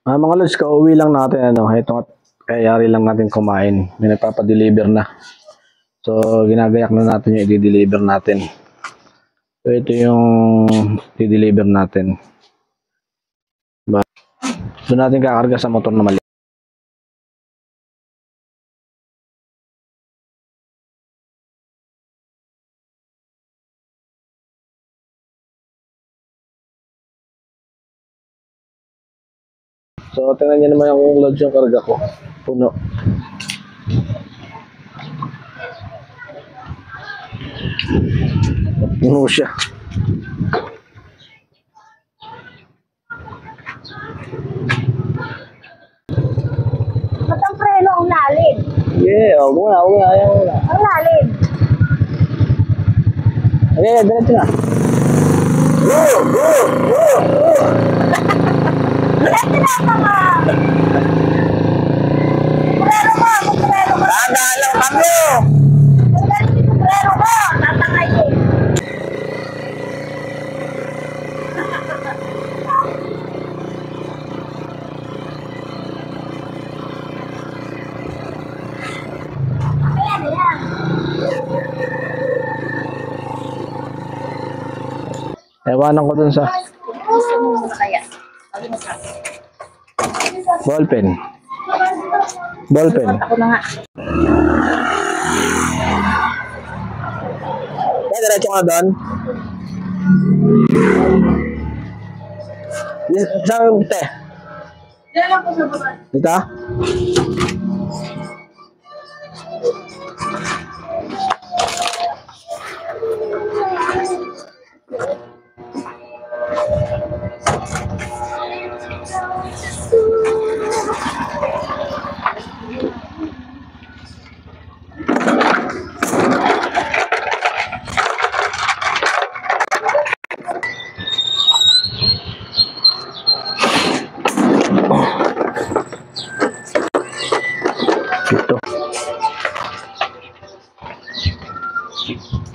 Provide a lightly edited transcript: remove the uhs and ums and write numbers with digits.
Mga lods, kauwi lang natin, ito nga, kayari lang natin kumain. May nagpapadeliver na. So, ginagayak na natin yung i-deliver natin. So, ito yung i-deliver natin. Doon natin kakarga sa motor na mali. So, tingnan nyo naman yung loads yung karga ko. Puno. Puno siya. Ba't ang preno ang lalim? Yeah, huwag mo na. Ayaw mo na. Ang lalim. Okay, diretso na. Diretso na ka nga. Preno ka. Dadalaw kami! Ang galing si preno ko. Tatangay eh. Ayan, ayan. Ewanan ko dun sa Gusto mo muna kaya? Sabi mo sa akin. ballpen. Ballpen. Ako na nga. Diretso nga doon. Saan yung te? Diyan lang po sa baba. Dito? Dito.